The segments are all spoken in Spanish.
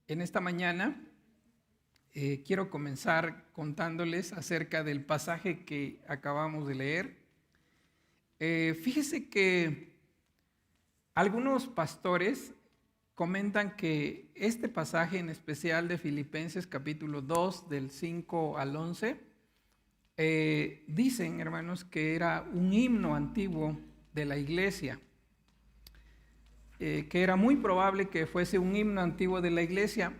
En esta mañana quiero comenzar contándoles acerca del pasaje que acabamos de leer. Fíjese que algunos pastores comentan que este pasaje en especial de Filipenses capítulo 2 del 5 al 11, dicen, hermanos, que era un himno antiguo de la iglesia. Que era muy probable que fuese un himno antiguo de la iglesia.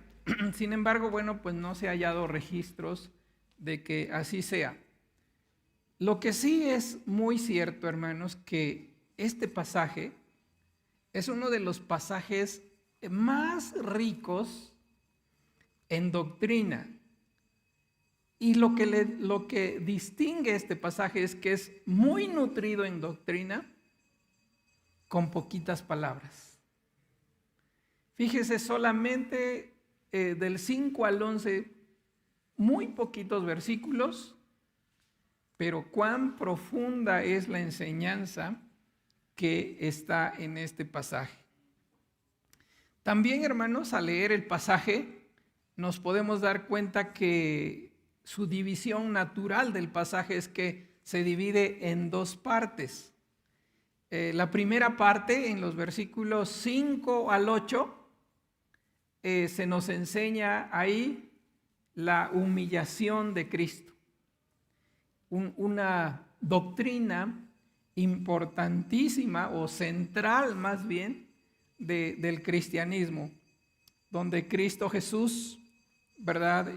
Sin embargo, bueno, pues no se ha hallado registros de que así sea. Lo que sí es muy cierto, hermanos, que este pasaje es uno de los pasajes más ricos en doctrina. Y lo que distingue este pasaje es que es muy nutrido en doctrina con poquitas palabras. Fíjese, solamente del 5 al 11, muy poquitos versículos, pero cuán profunda es la enseñanza que está en este pasaje. También, hermanos, al leer el pasaje, nos podemos dar cuenta que su división natural del pasaje es que se divide en dos partes. La primera parte, en los versículos 5 al 8, se nos enseña ahí la humillación de Cristo. Una doctrina importantísima o central más bien del cristianismo, donde Cristo Jesús, ¿verdad?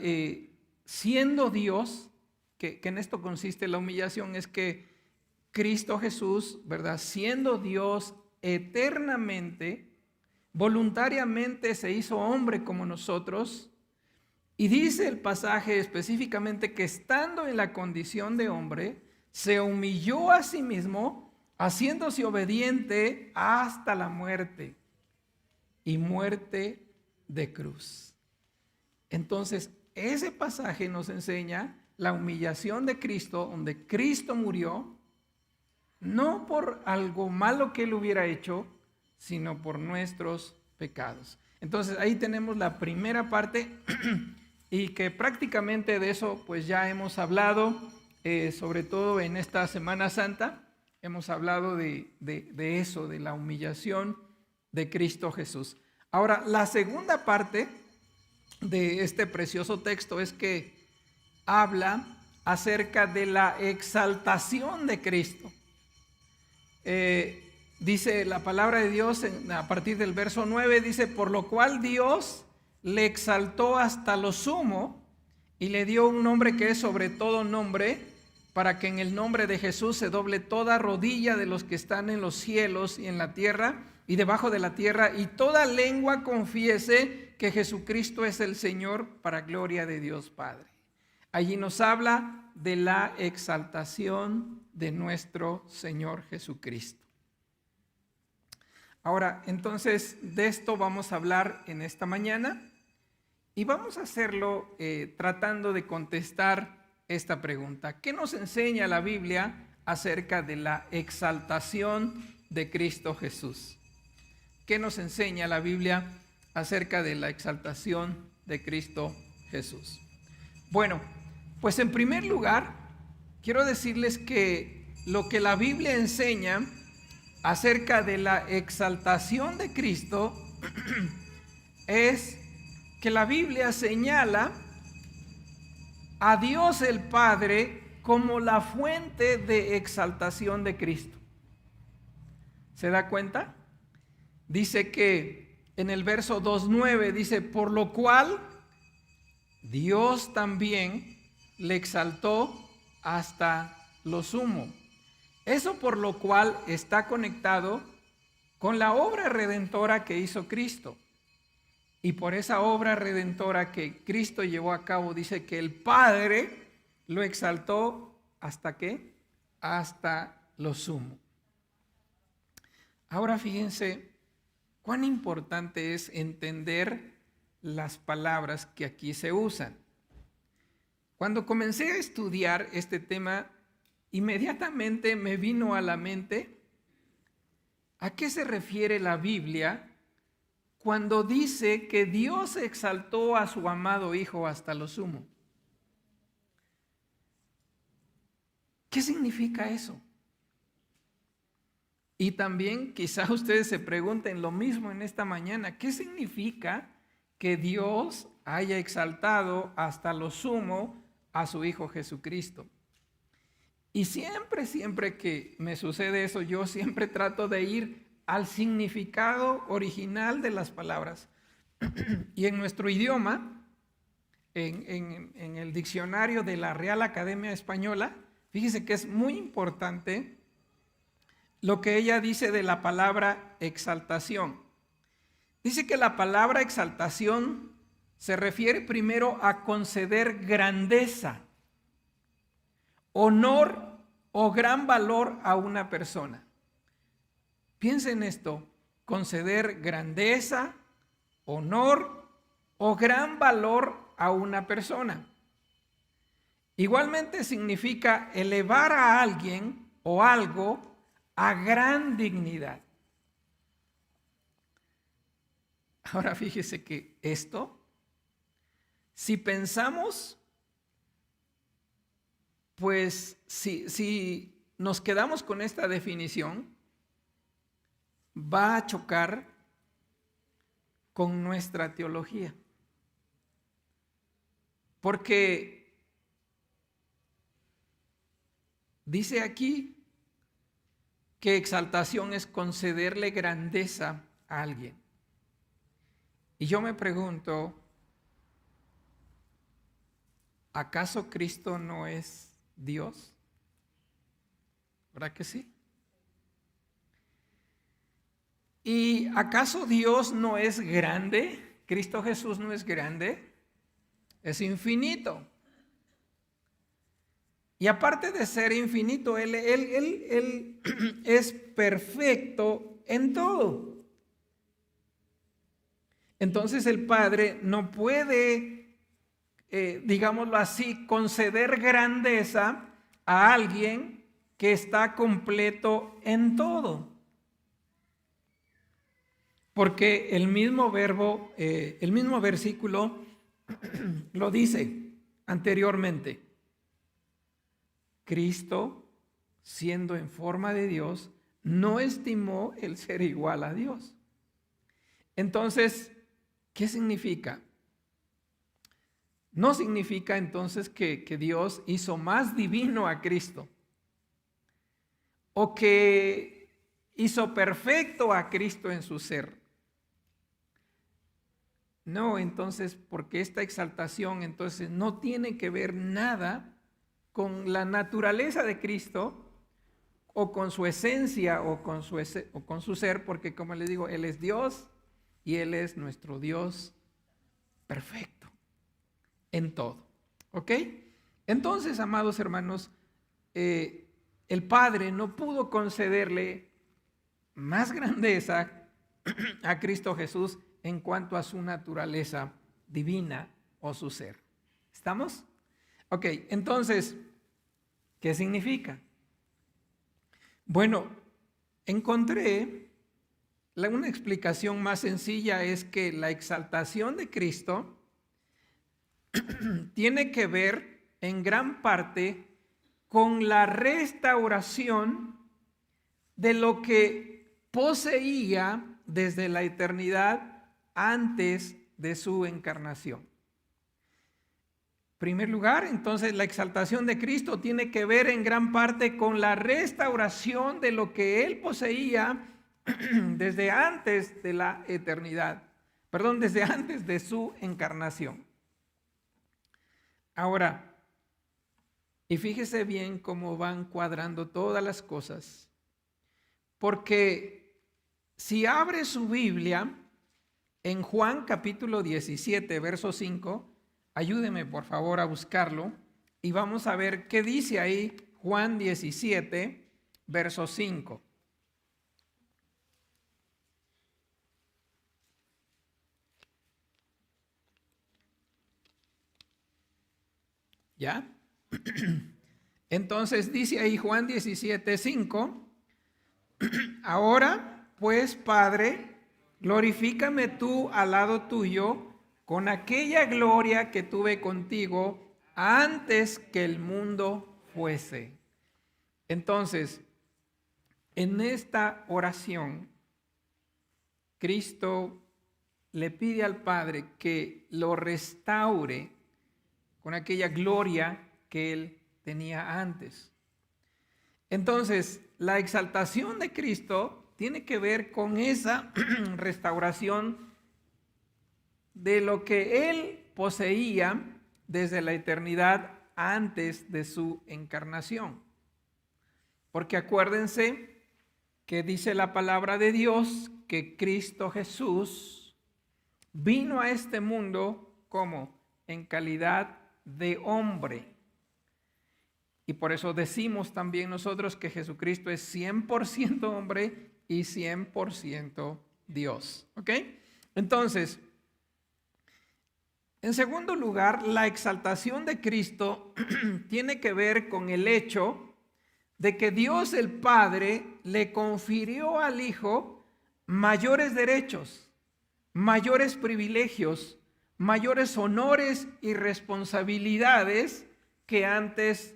Siendo Dios, que en esto consiste la humillación, es que Cristo Jesús, ¿verdad? Siendo Dios eternamente, voluntariamente se hizo hombre como nosotros, y dice el pasaje específicamente que estando en la condición de hombre, se humilló a sí mismo, haciéndose obediente hasta la muerte, y muerte de cruz. Entonces, ese pasaje nos enseña la humillación de Cristo, donde Cristo murió, no por algo malo que él hubiera hecho, sino por nuestros pecados. Entonces ahí tenemos la primera parte y que prácticamente de eso pues ya hemos hablado, sobre todo en esta Semana Santa, hemos hablado de eso, de la humillación de Cristo Jesús. Ahora, la segunda parte de este precioso texto es que habla acerca de la exaltación de Cristo. Dice la palabra de Dios a partir del verso 9, dice: por lo cual Dios le exaltó hasta lo sumo y le dio un nombre que es sobre todo nombre, para que en el nombre de Jesús se doble toda rodilla de los que están en los cielos y en la tierra y debajo de la tierra, y toda lengua confiese que Jesucristo es el Señor, para gloria de Dios Padre. Allí nos habla de la exaltación de nuestro Señor Jesucristo. Ahora, entonces, de esto vamos a hablar en esta mañana y vamos a hacerlo tratando de contestar esta pregunta. ¿Qué nos enseña la Biblia acerca de la exaltación de Cristo Jesús? ¿Qué nos enseña la Biblia acerca de la exaltación de Cristo Jesús? Bueno, pues en primer lugar, quiero decirles que lo que la Biblia enseña acerca de la exaltación de Cristo es que la Biblia señala a Dios el Padre como la fuente de exaltación de Cristo. ¿Se da cuenta? Dice que en el verso 2:9 dice: por lo cual Dios también le exaltó hasta lo sumo. Eso por lo cual está conectado con la obra redentora que hizo Cristo. Y por esa obra redentora que Cristo llevó a cabo, dice que el Padre lo exaltó ¿hasta qué? Hasta lo sumo. Ahora fíjense cuán importante es entender las palabras que aquí se usan. Cuando comencé a estudiar este tema, inmediatamente me vino a la mente a qué se refiere la Biblia cuando dice que Dios exaltó a su amado Hijo hasta lo sumo. ¿Qué significa eso? Y también quizá ustedes se pregunten lo mismo en esta mañana. ¿Qué significa que Dios haya exaltado hasta lo sumo a su Hijo Jesucristo? Y siempre que me sucede eso, yo siempre trato de ir al significado original de las palabras. Y en nuestro idioma, en el diccionario de la Real Academia Española, fíjese que es muy importante lo que ella dice de la palabra exaltación. Dice que la palabra exaltación se refiere primero a conceder grandeza, honor o gran valor a una persona. Piensen en esto: conceder grandeza, honor o gran valor a una persona. Igualmente significa elevar a alguien o algo a gran dignidad. Ahora fíjese que esto, si pensamos, pues si nos quedamos con esta definición, va a chocar con nuestra teología. Porque dice aquí que exaltación es concederle grandeza a alguien. Y yo me pregunto, ¿acaso Cristo no es Dios? ¿Verdad que sí? ¿Y acaso Dios no es grande? ¿Cristo Jesús no es grande? Es infinito. Y aparte de ser infinito, Él es perfecto en todo. Entonces el Padre no puede, digámoslo así, conceder grandeza a alguien que está completo en todo. Porque el mismo verbo, el mismo versículo lo dice anteriormente. Cristo, siendo en forma de Dios, no estimó el ser igual a Dios. Entonces, ¿qué significa? No significa entonces que Dios hizo más divino a Cristo, o que hizo perfecto a Cristo en su ser. No, entonces, porque esta exaltación entonces no tiene que ver nada con la naturaleza de Cristo, o con su esencia, o con su ser, porque como les digo, Él es Dios y Él es nuestro Dios perfecto en todo. ¿Ok? Entonces, amados hermanos, el Padre no pudo concederle más grandeza a Cristo Jesús en cuanto a su naturaleza divina o su ser. ¿Estamos? Ok, entonces, ¿qué significa? Bueno, encontré una explicación más sencilla: es que la exaltación de Cristo tiene que ver en gran parte con la restauración de lo que poseía desde la eternidad antes de su encarnación. En primer lugar, entonces, la exaltación de Cristo tiene que ver en gran parte con la restauración de lo que Él poseía desde antes de la eternidad, desde antes de su encarnación. Ahora, y fíjese bien cómo van cuadrando todas las cosas, porque si abre su Biblia en Juan capítulo 17, verso 5, ayúdeme por favor a buscarlo y vamos a ver qué dice ahí Juan 17, verso 5. ¿Ya? Entonces dice ahí Juan 17, 5. Ahora, pues, Padre, glorifícame tú al lado tuyo con aquella gloria que tuve contigo antes que el mundo fuese. Entonces, en esta oración, Cristo le pide al Padre que lo restaure con aquella gloria que él tenía antes. Entonces, la exaltación de Cristo tiene que ver con esa restauración de lo que él poseía desde la eternidad antes de su encarnación. Porque acuérdense que dice la palabra de Dios que Cristo Jesús vino a este mundo como en calidad de hombre. Y por eso decimos también nosotros que Jesucristo es 100% hombre y 100% Dios. ¿Ok? Entonces, en segundo lugar, la exaltación de Cristo tiene que ver con el hecho de que Dios el Padre le confirió al Hijo mayores derechos, mayores privilegios, mayores honores y responsabilidades que antes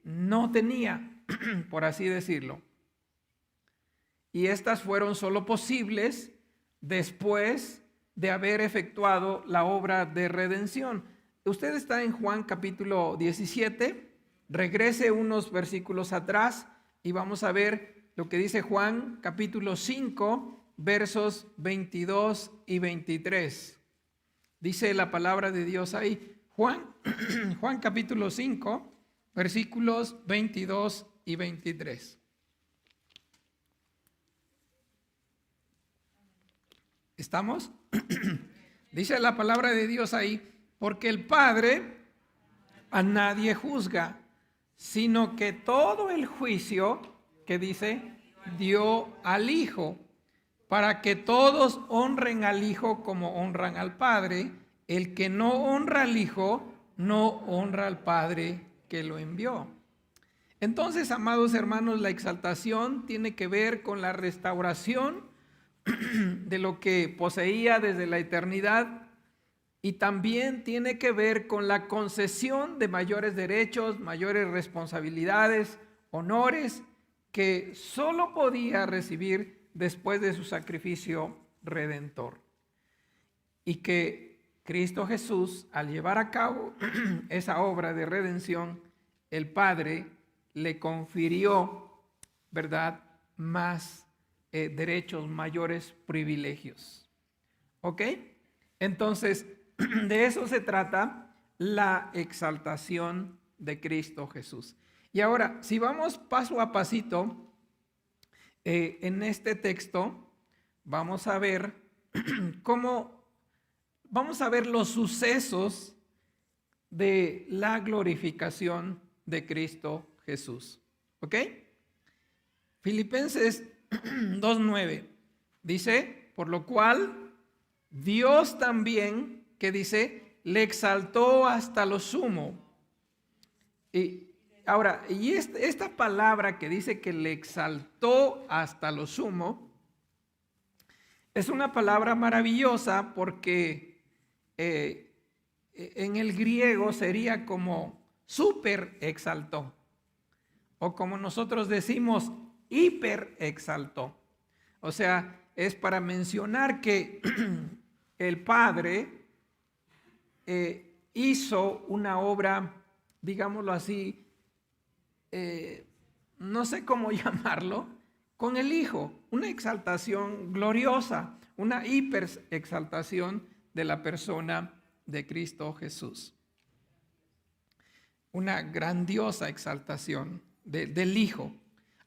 no tenía, por así decirlo. Y estas fueron solo posibles después de haber efectuado la obra de redención. Usted está en Juan capítulo 17, regrese unos versículos atrás y vamos a ver lo que dice Juan capítulo 5, versos 22 y 23. Dice la palabra de Dios ahí, Juan capítulo 5, versículos 22 y 23. ¿Estamos? Dice la palabra de Dios ahí, porque el Padre a nadie juzga, sino que todo el juicio, que dice, dio al Hijo, para que todos honren al Hijo como honran al Padre. El que no honra al Hijo, no honra al Padre que lo envió. Entonces, amados hermanos, la exaltación tiene que ver con la restauración de lo que poseía desde la eternidad y también tiene que ver con la concesión de mayores derechos, mayores responsabilidades, honores que solo podía recibir después de su sacrificio redentor. Y que Cristo Jesús, al llevar a cabo esa obra de redención, el Padre le confirió, ¿verdad?, más derechos, mayores privilegios. ¿Ok? Entonces, de eso se trata la exaltación de Cristo Jesús. Y ahora, si vamos paso a pasito, en este texto vamos a ver vamos a ver los sucesos de la glorificación de Cristo Jesús. ¿Ok? Filipenses 2:9 dice, por lo cual Dios también, que dice, le exaltó hasta lo sumo. Y ahora, y esta palabra que dice que le exaltó hasta lo sumo, es una palabra maravillosa porque en el griego sería como súper exaltó, o como nosotros decimos, hiper exaltó. O sea, es para mencionar que el Padre hizo una obra, digámoslo así, no sé cómo llamarlo, con el Hijo, una exaltación gloriosa, una hiper exaltación de la persona de Cristo Jesús. Una grandiosa exaltación del Hijo.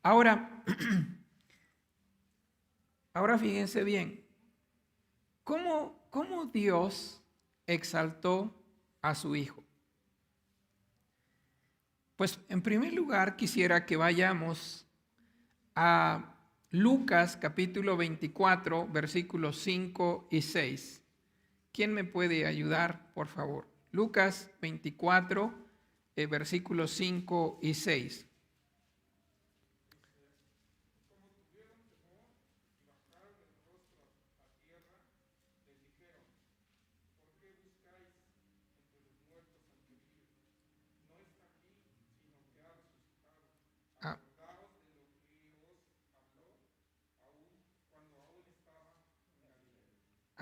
Ahora fíjense bien, ¿cómo Dios exaltó a su Hijo? Pues en primer lugar quisiera que vayamos a Lucas capítulo 24, versículos 5 y 6. ¿Quién me puede ayudar, por favor? Lucas 24, versículos 5 y 6.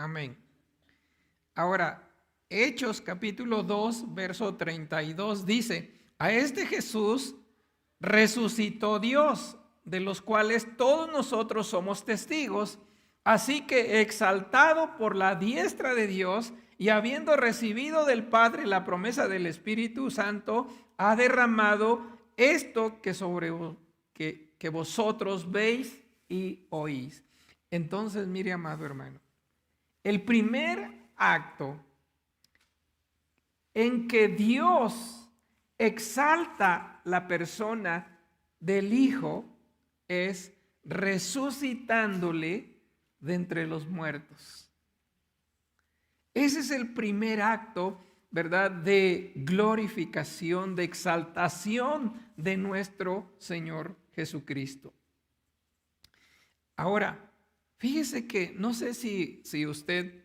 Amén. Ahora, Hechos capítulo 2, verso 32 dice, a este Jesús resucitó Dios, de los cuales todos nosotros somos testigos. Así que exaltado por la diestra de Dios y habiendo recibido del Padre la promesa del Espíritu Santo, ha derramado esto que vosotros veis y oís. Entonces, mire, amado hermano, el primer acto en que Dios exalta la persona del Hijo es resucitándole de entre los muertos. Ese es el primer acto, ¿verdad?, de glorificación, de exaltación de nuestro Señor Jesucristo. Ahora, fíjese que no sé si usted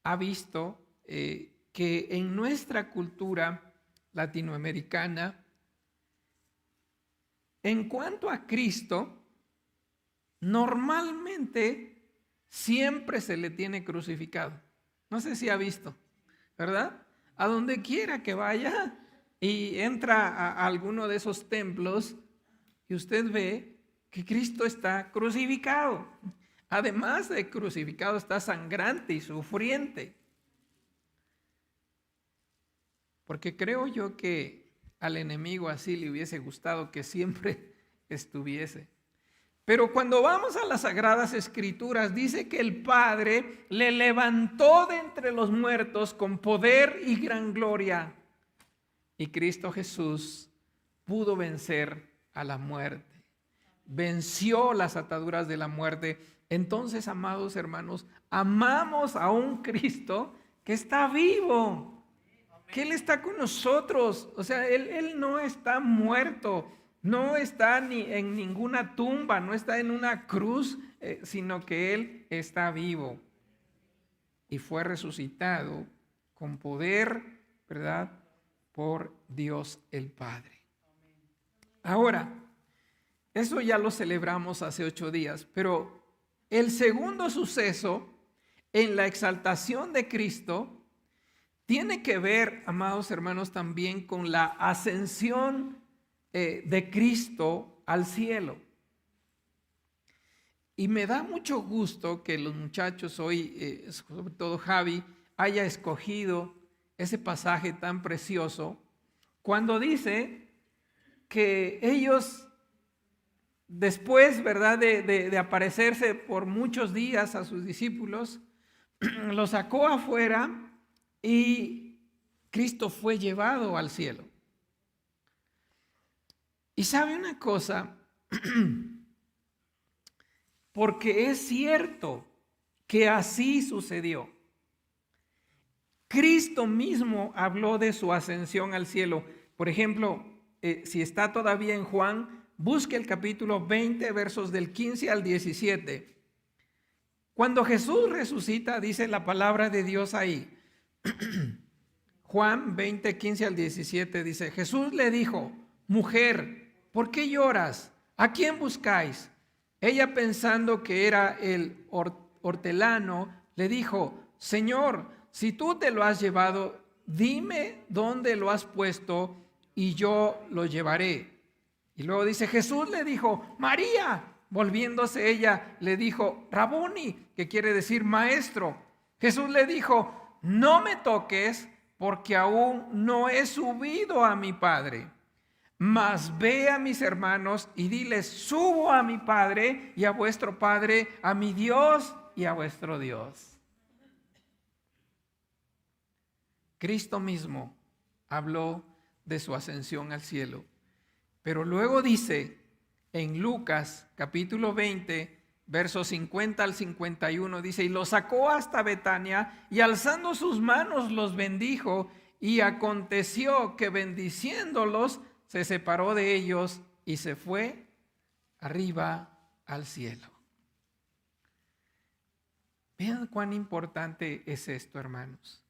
ha visto que en nuestra cultura latinoamericana, en cuanto a Cristo, normalmente siempre se le tiene crucificado. No sé si ha visto, ¿verdad? A donde quiera que vaya y entra a alguno de esos templos y usted ve que Cristo está crucificado. Además de crucificado, está sangrante y sufriente. Porque creo yo que al enemigo así le hubiese gustado que siempre estuviese. Pero cuando vamos a las Sagradas Escrituras, dice que el Padre le levantó de entre los muertos con poder y gran gloria. Y Cristo Jesús pudo vencer a la muerte. Venció las ataduras de la muerte. Entonces, amados hermanos, amamos a un Cristo que está vivo, que Él está con nosotros. O sea, Él no está muerto. No está ni en ninguna tumba, no está en una cruz, sino que Él está vivo y fue resucitado con poder, ¿verdad?, por Dios el Padre. Ahora, eso ya lo celebramos hace 8 días, pero el segundo suceso en la exaltación de Cristo tiene que ver, amados hermanos, también con la ascensión de Cristo al cielo. Y me da mucho gusto que los muchachos hoy, sobre todo Javi, haya escogido ese pasaje tan precioso cuando dice que ellos, después, ¿verdad?, de aparecerse por muchos días a sus discípulos, los sacó afuera y Cristo fue llevado al cielo. Y sabe una cosa, porque es cierto que así sucedió. Cristo mismo habló de su ascensión al cielo. Por ejemplo, si está todavía en Juan, busque el capítulo 20, versos del 15 al 17. Cuando Jesús resucita, dice la palabra de Dios ahí. Juan 20, 15 al 17 dice, Jesús le dijo, mujer, ¿por qué lloras? ¿A quién buscáis? Ella, pensando que era el hortelano, le dijo, Señor, si tú te lo has llevado, dime dónde lo has puesto y yo lo llevaré. Y luego dice, Jesús le dijo, María. Volviéndose ella, le dijo, Rabuni, que quiere decir maestro. Jesús le dijo, no me toques, porque aún no he subido a mi Padre. Mas ve a mis hermanos y diles, subo a mi Padre y a vuestro Padre, a mi Dios y a vuestro Dios. Cristo mismo habló de su ascensión al cielo. Pero luego dice en Lucas capítulo 20, versos 50 al 51, dice, y los sacó hasta Betania y alzando sus manos los bendijo, y aconteció que bendiciéndolos se separó de ellos y se fue arriba al cielo. Vean cuán importante es esto, hermanos.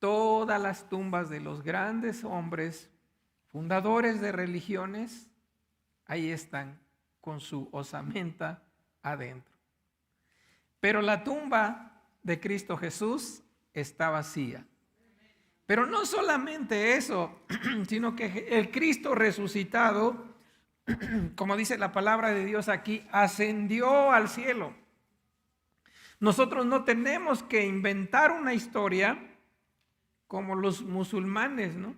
Todas las tumbas de los grandes hombres, fundadores de religiones, ahí están con su osamenta adentro. Pero la tumba de Cristo Jesús está vacía. Pero no solamente eso, sino que el Cristo resucitado, como dice la palabra de Dios aquí, ascendió al cielo. Nosotros no tenemos que inventar una historia como los musulmanes, ¿no?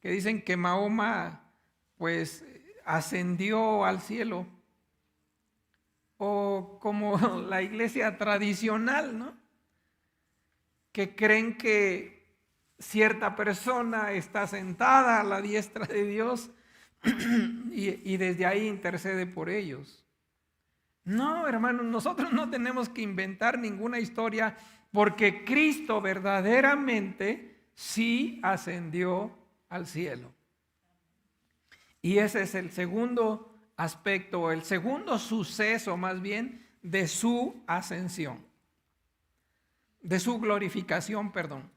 Que dicen que Mahoma pues ascendió al cielo. O como la iglesia tradicional, ¿no? Que creen que cierta persona está sentada a la diestra de Dios y desde ahí intercede por ellos. No, hermanos, nosotros no tenemos que inventar ninguna historia porque Cristo verdaderamente sí ascendió al cielo. Y ese es el segundo aspecto, el segundo suceso más bien de su ascensión, de su glorificación, perdón.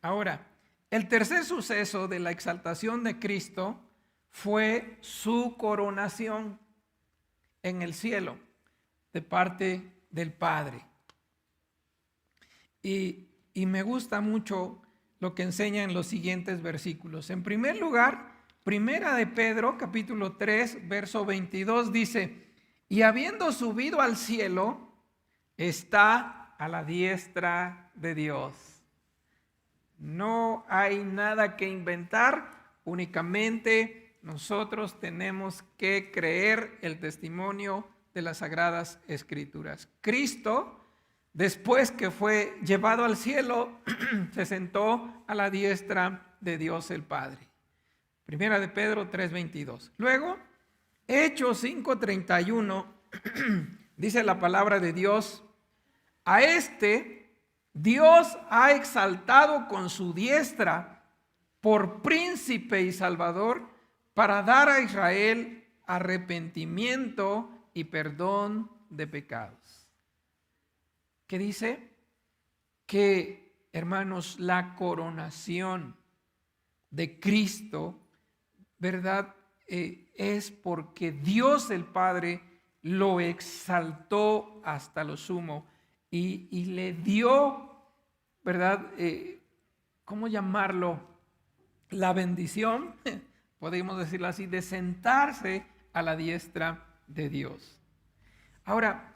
Ahora, el tercer suceso de la exaltación de Cristo fue su coronación en el cielo de parte del Padre. Y me gusta mucho lo que enseña en los siguientes versículos. En primer lugar, Primera de Pedro, capítulo 3, verso 22 dice: y habiendo subido al cielo, está a la diestra de Dios. No hay nada que inventar, únicamente nosotros tenemos que creer el testimonio de las Sagradas Escrituras. Cristo, después que fue llevado al cielo, se sentó a la diestra de Dios el Padre. Primera de Pedro 3:22. Luego, Hechos 5:31, dice la palabra de Dios: a este Dios ha exaltado con su diestra por príncipe y salvador, para dar a Israel arrepentimiento y perdón de pecados. ¿Qué dice? Que, hermanos, la coronación de Cristo, ¿verdad? Es porque Dios el Padre lo exaltó hasta lo sumo y le dio, ¿verdad? ¿Cómo llamarlo? La bendición, podemos decirlo así, de sentarse a la diestra de Dios. Ahora,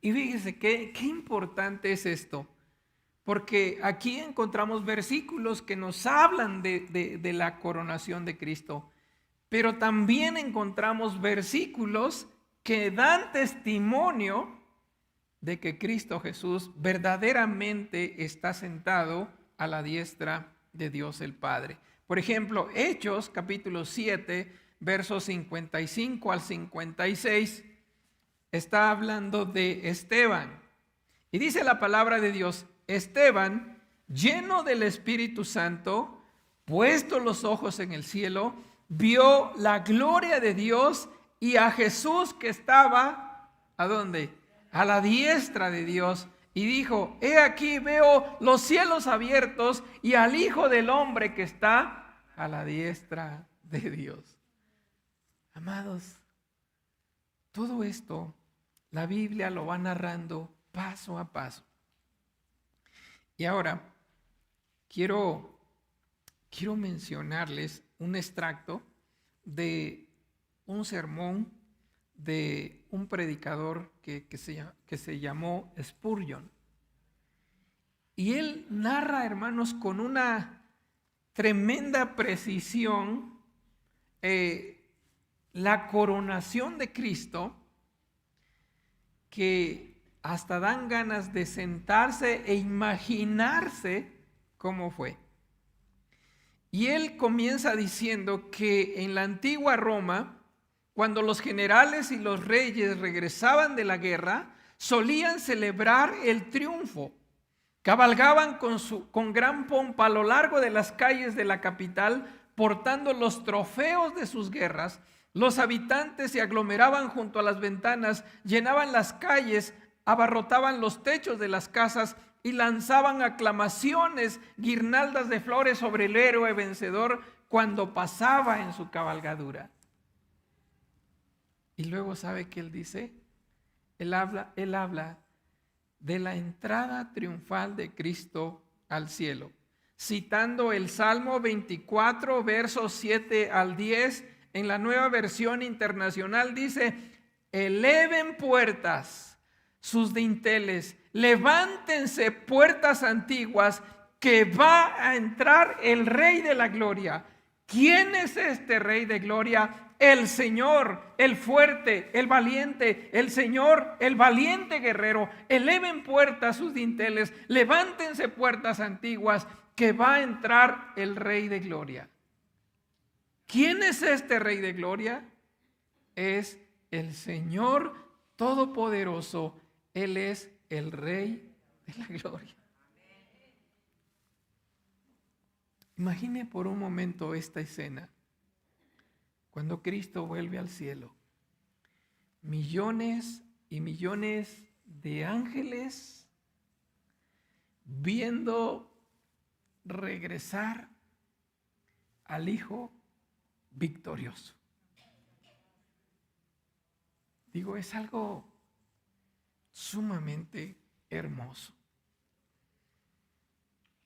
y fíjese qué importante es esto, porque aquí encontramos versículos que nos hablan de la coronación de Cristo, pero también encontramos versículos que dan testimonio de que Cristo Jesús verdaderamente está sentado a la diestra de Dios el Padre. Por ejemplo, Hechos capítulo 7, versos 55 al 56, está hablando de Esteban. Y dice la palabra de Dios: Esteban, lleno del Espíritu Santo, puesto los ojos en el cielo, vio la gloria de Dios y a Jesús que estaba, ¿a dónde? A la diestra de Dios. Y dijo: he aquí veo los cielos abiertos y al Hijo del Hombre que está a la diestra de Dios. Amados, todo esto la Biblia lo va narrando paso a paso. Y ahora quiero mencionarles un extracto de un sermón de un predicador que se llamó Spurgeon. Y él narra, hermanos, con una tremenda precisión la coronación de Cristo, que hasta dan ganas de sentarse e imaginarse cómo fue. Y él comienza diciendo que en la antigua Roma, cuando los generales y los reyes regresaban de la guerra, solían celebrar el triunfo. Cabalgaban con gran pompa a lo largo de las calles de la capital, portando los trofeos de sus guerras. Los habitantes se aglomeraban junto a las ventanas, llenaban las calles, abarrotaban los techos de las casas y lanzaban aclamaciones, guirnaldas de flores sobre el héroe vencedor cuando pasaba en su cabalgadura. Y luego, ¿sabe qué él dice? Él habla de la entrada triunfal de Cristo al cielo. Citando el Salmo 24, versos 7 al 10, en la Nueva Versión Internacional dice: eleven puertas sus dinteles, levántense puertas antiguas, que va a entrar el Rey de la Gloria. ¿Quién es este Rey de Gloria? El Señor, el fuerte, el valiente, el Señor, el valiente guerrero. Eleven puertas sus dinteles, levántense puertas antiguas, que va a entrar el Rey de Gloria. ¿Quién es este Rey de Gloria? Es el Señor Todopoderoso. Él es el Rey de la Gloria. Imagine por un momento esta escena. Cuando Cristo vuelve al cielo, millones y millones de ángeles viendo regresar al Hijo victorioso. Digo, es algo sumamente hermoso.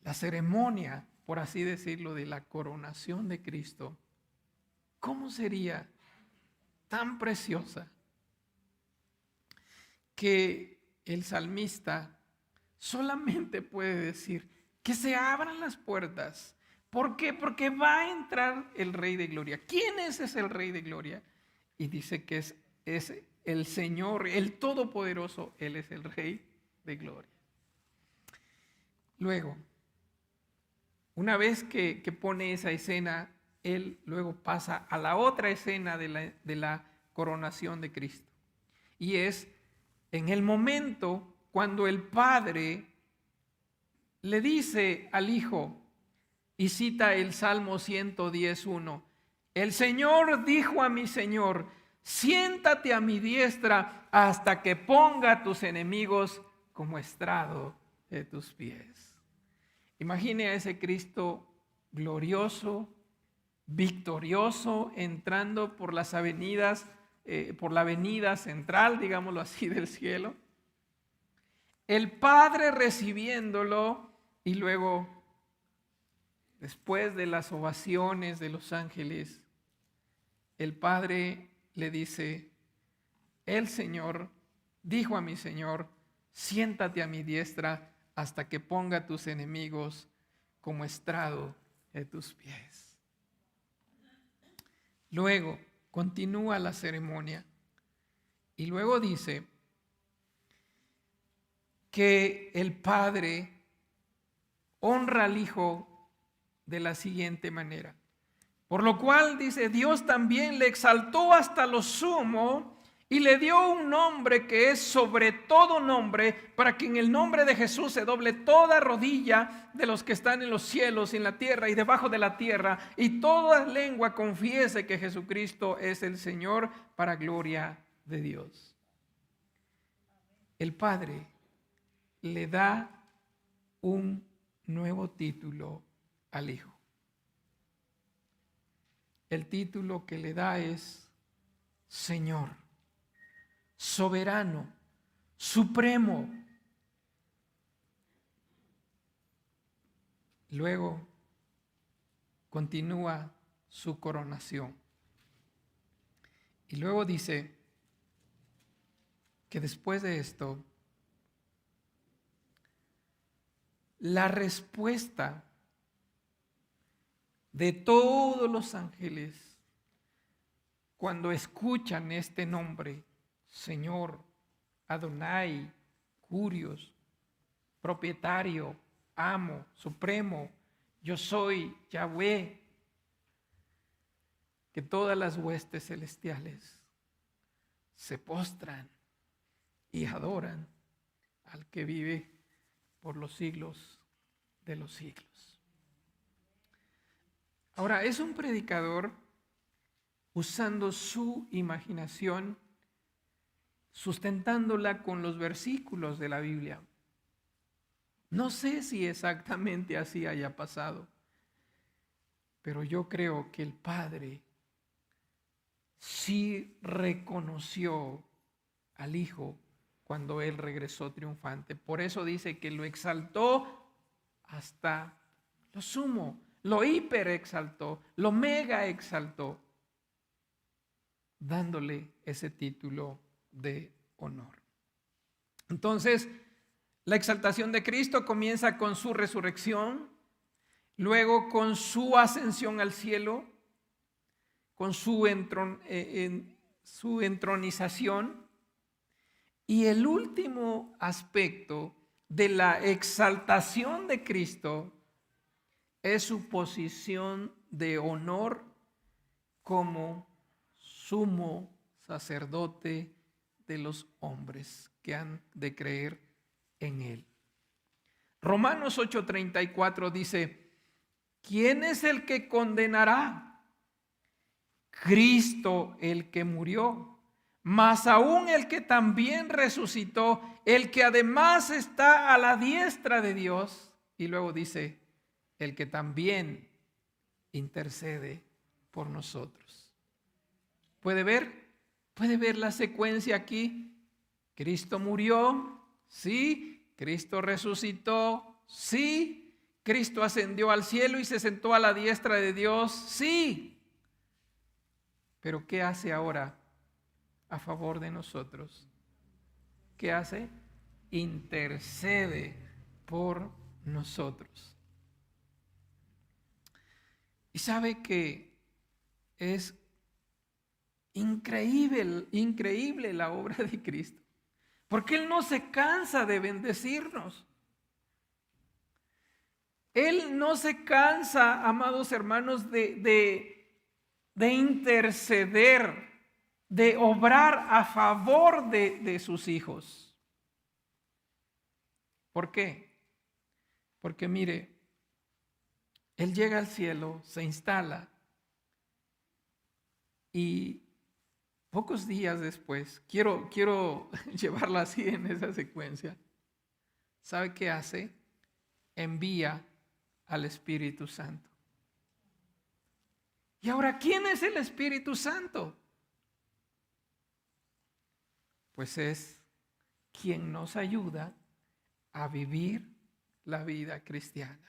La ceremonia, por así decirlo, de la coronación de Cristo, ¿cómo sería tan preciosa que el salmista solamente puede decir que se abran las puertas? ¿Por qué? Porque va a entrar el Rey de Gloria. ¿Quién es ese el Rey de Gloria? Y dice que es el Señor, el Todopoderoso. Él es el Rey de Gloria. Luego, una vez que pone esa escena, él luego pasa a la otra escena de la coronación de Cristo. Y es en el momento cuando el Padre le dice al Hijo, y cita el Salmo 110:1, el Señor dijo a mi Señor, siéntate a mi diestra hasta que ponga a tus enemigos como estrado de tus pies. Imagine a ese Cristo glorioso, victorioso, entrando por las avenidas, por la avenida central, digámoslo así, del cielo. El Padre recibiéndolo y luego, después de las ovaciones de los ángeles, el Padre le dice, el Señor dijo a mi Señor, siéntate a mi diestra hasta que ponga a tus enemigos como estrado de tus pies. Luego continúa la ceremonia y luego dice que el Padre honra al Hijo de la siguiente manera. Por lo cual, dice, Dios también le exaltó hasta lo sumo y le dio un nombre que es sobre todo nombre, para que en el nombre de Jesús se doble toda rodilla de los que están en los cielos, en la tierra y debajo de la tierra, y toda lengua confiese que Jesucristo es el Señor, para gloria de Dios. El Padre le da un nuevo título al Hijo. El título que le da es Señor, soberano, supremo. Luego continúa su coronación. Y luego dice que después de esto, la respuesta de todos los ángeles cuando escuchan este nombre, Señor, Adonai, Curios, propietario, amo, supremo, yo soy Yahweh, que todas las huestes celestiales se postran y adoran al que vive por los siglos de los siglos. Ahora, es un predicador usando su imaginación, sustentándola con los versículos de la Biblia. No sé si exactamente así haya pasado, pero yo creo que el Padre sí reconoció al Hijo cuando Él regresó triunfante. Por eso dice que lo exaltó hasta lo sumo, lo hiper exaltó, lo mega exaltó, dándole ese título de honor. Entonces, la exaltación de Cristo comienza con su resurrección, luego con su ascensión al cielo, con su entronización, y el último aspecto de la exaltación de Cristo es su posición de honor como sumo sacerdote de los hombres que han de creer en Él. Romanos 8:34 dice: ¿quién es el que condenará? Cristo el que murió, mas aún el que también resucitó, el que además está a la diestra de Dios. Y luego dice: el que también intercede por nosotros. ¿Puede ver? ¿Puede ver la secuencia aquí? Cristo murió, sí. Cristo resucitó, sí. Cristo ascendió al cielo y se sentó a la diestra de Dios, sí. Pero ¿qué hace ahora a favor de nosotros? ¿Qué hace? Intercede por nosotros. Y sabe que es increíble la obra de Cristo, porque Él no se cansa de bendecirnos. Él no se cansa, amados hermanos, de interceder, de obrar a favor de sus hijos. ¿Por qué? Porque mire, Él llega al cielo, se instala, y pocos días después, quiero llevarla así en esa secuencia, ¿sabe qué hace? Envía al Espíritu Santo. Y ahora, ¿quién es el Espíritu Santo? Pues es quien nos ayuda a vivir la vida cristiana.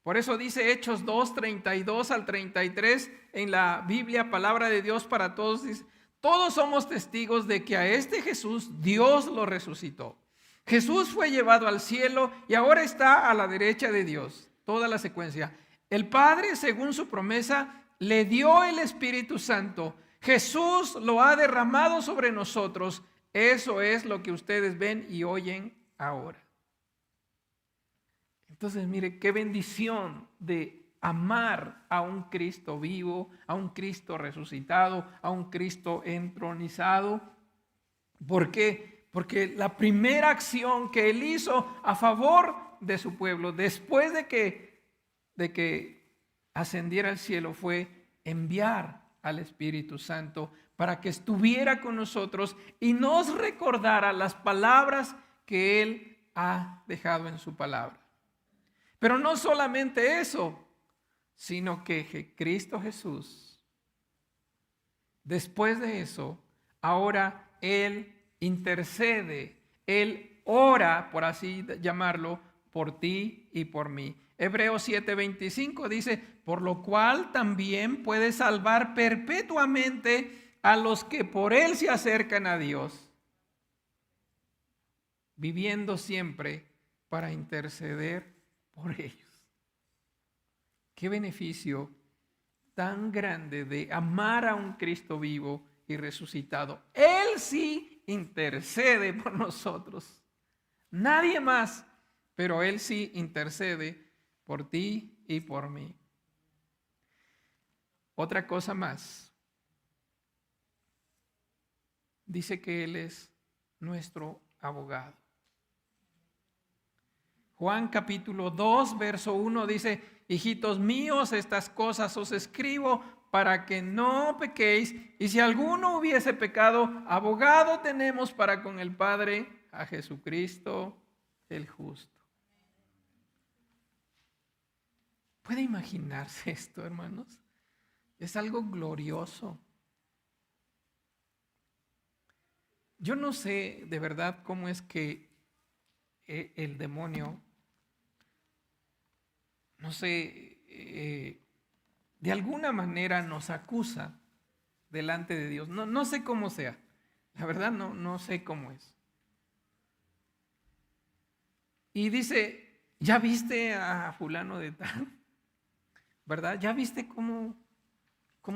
Por eso dice Hechos 2:32 al 33 en la Biblia, palabra de Dios para todos, dice: todos somos testigos de que a este Jesús Dios lo resucitó. Jesús fue llevado al cielo y ahora está a la derecha de Dios. Toda la secuencia. El Padre, según su promesa, le dio el Espíritu Santo. Jesús lo ha derramado sobre nosotros. Eso es lo que ustedes ven y oyen ahora. Entonces, mire, qué bendición de amar a un Cristo vivo, a un Cristo resucitado, a un Cristo entronizado. ¿Por qué? Porque la primera acción que Él hizo a favor de su pueblo, después de que ascendiera al cielo, fue enviar al Espíritu Santo para que estuviera con nosotros y nos recordara las palabras que Él ha dejado en su palabra. Pero no solamente eso, sino que Cristo Jesús, después de eso, ahora Él intercede, Él ora, por así llamarlo, por ti y por mí. Hebreos 7:25 dice: por lo cual también puede salvar perpetuamente a los que por Él se acercan a Dios, viviendo siempre para interceder por ellos. Qué beneficio tan grande de amar a un Cristo vivo y resucitado. Él sí intercede por nosotros. Nadie más, pero Él sí intercede por ti y por mí. Otra cosa más. Dice que Él es nuestro abogado. Juan capítulo 2, verso 1 dice: hijitos míos, estas cosas os escribo para que no pequéis, y si alguno hubiese pecado, abogado tenemos para con el Padre, a Jesucristo el justo. ¿Puede imaginarse esto, hermanos? Es algo glorioso. Yo no sé de verdad cómo es que el demonio, no sé, de alguna manera nos acusa delante de Dios. No, no sé cómo sea. La verdad no sé cómo es. Y dice, ¿ya viste a fulano de tal? ¿Verdad? ¿Ya viste cómo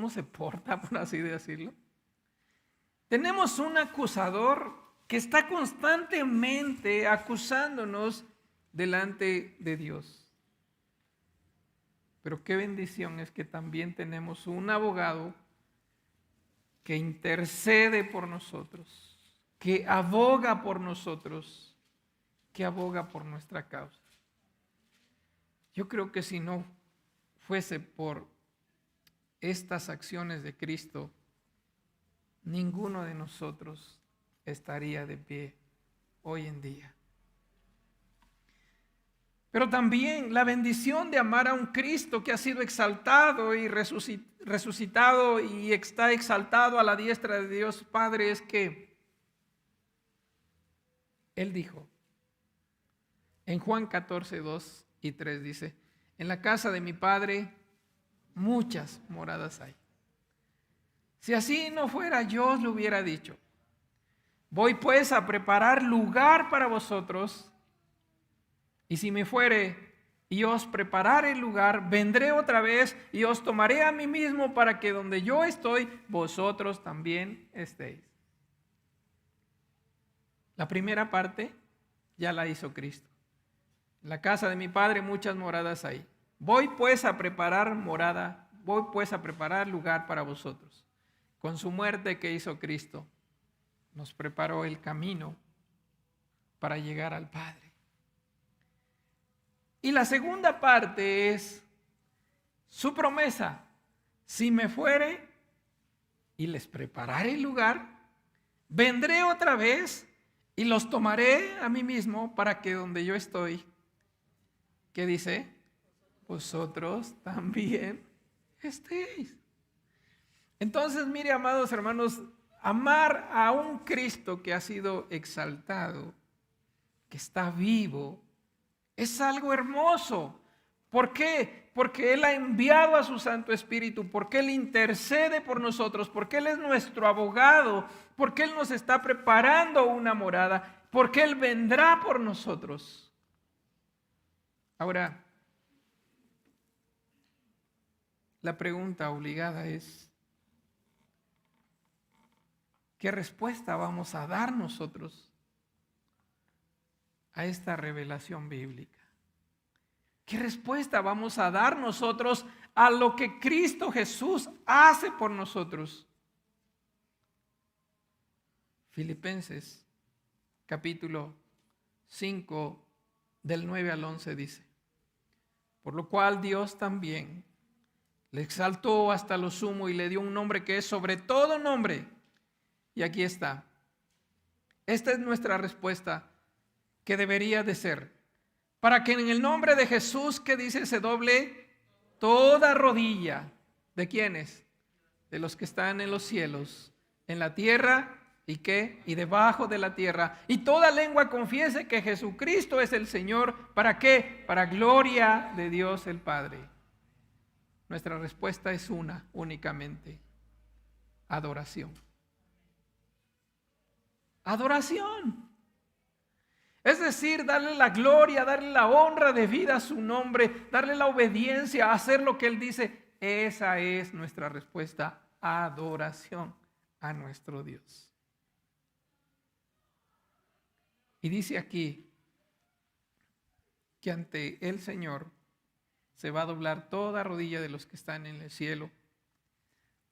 se porta, por así decirlo? Tenemos un acusador que está constantemente acusándonos delante de Dios. Pero qué bendición es que también tenemos un abogado que intercede por nosotros, que aboga por nosotros, que aboga por nuestra causa. Yo creo que si no fuese por estas acciones de Cristo, ninguno de nosotros estaría de pie hoy en día. Pero también la bendición de amar a un Cristo que ha sido exaltado y resucitado y está exaltado a la diestra de Dios Padre es que Él dijo en Juan 14, 2 y 3 dice, en la casa de mi Padre muchas moradas hay. Si así no fuera, yo os lo hubiera dicho. Voy pues a preparar lugar para vosotros, y si me fuere y os preparare el lugar, vendré otra vez y os tomaré a mí mismo para que donde yo estoy, vosotros también estéis. La primera parte ya la hizo Cristo. En la casa de mi Padre muchas moradas hay. Voy pues a preparar morada, voy pues a preparar lugar para vosotros. Con su muerte que hizo Cristo, nos preparó el camino para llegar al Padre. Y la segunda parte es su promesa. Si me fuere y les prepararé el lugar, vendré otra vez y los tomaré a mí mismo para que donde yo estoy, ¿qué dice? Vosotros también estéis. Entonces, mire, amados hermanos, amar a un Cristo que ha sido exaltado, que está vivo, es algo hermoso. ¿Por qué? Porque Él ha enviado a su Santo Espíritu, porque Él intercede por nosotros, porque Él es nuestro abogado, porque Él nos está preparando una morada, porque Él vendrá por nosotros. Ahora, la pregunta obligada es, ¿qué respuesta vamos a dar nosotros a esta revelación bíblica? ¿Qué respuesta vamos a dar nosotros a lo que Cristo Jesús hace por nosotros? Filipenses capítulo 5 del 9 al 11 dice, por lo cual Dios también le exaltó hasta lo sumo y le dio un nombre que es sobre todo nombre. Y aquí está. Esta es nuestra respuesta que debería de ser. Para que en el nombre de Jesús, que dice, se doble toda rodilla. ¿De quiénes? De los que están en los cielos, en la tierra y qué, y debajo de la tierra. Y toda lengua confiese que Jesucristo es el Señor. ¿Para qué? Para gloria de Dios el Padre. Nuestra respuesta es una, únicamente. Adoración. Adoración. Es decir, darle la gloria, darle la honra de vida a su nombre, darle la obediencia, hacer lo que Él dice. Esa es nuestra respuesta, adoración a nuestro Dios. Y dice aquí que ante el Señor se va a doblar toda rodilla de los que están en el cielo.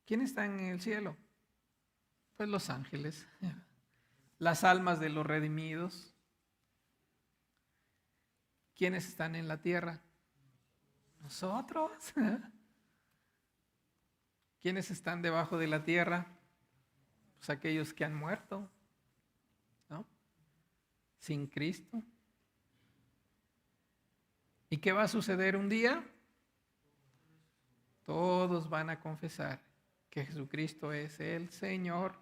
¿Quiénes están en el cielo? Pues los ángeles, las almas de los redimidos. ¿Quiénes están en la tierra? Nosotros. ¿Quiénes están debajo de la tierra? Pues aquellos que han muerto, ¿no? Sin Cristo. ¿Y qué va a suceder un día? Todos van a confesar que Jesucristo es el Señor.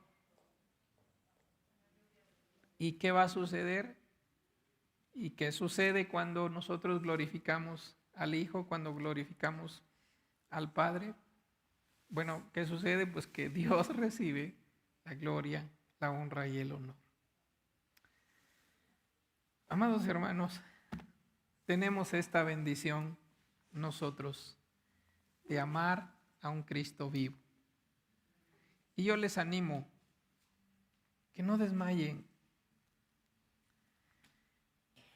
¿Y qué va a suceder? ¿Y qué sucede cuando nosotros glorificamos al Hijo, cuando glorificamos al Padre? Bueno, ¿qué sucede? Pues que Dios recibe la gloria, la honra y el honor. Amados hermanos, tenemos esta bendición nosotros de amar a un Cristo vivo. Y yo les animo que no desmayen.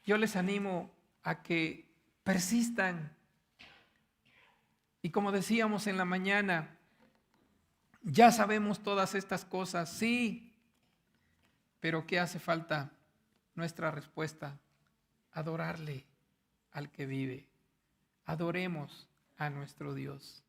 Yo les animo a que persistan. Y como decíamos en la mañana, ya sabemos todas estas cosas, sí, pero ¿qué hace falta? Nuestra respuesta: adorarle al que vive. Adoremos a nuestro Dios.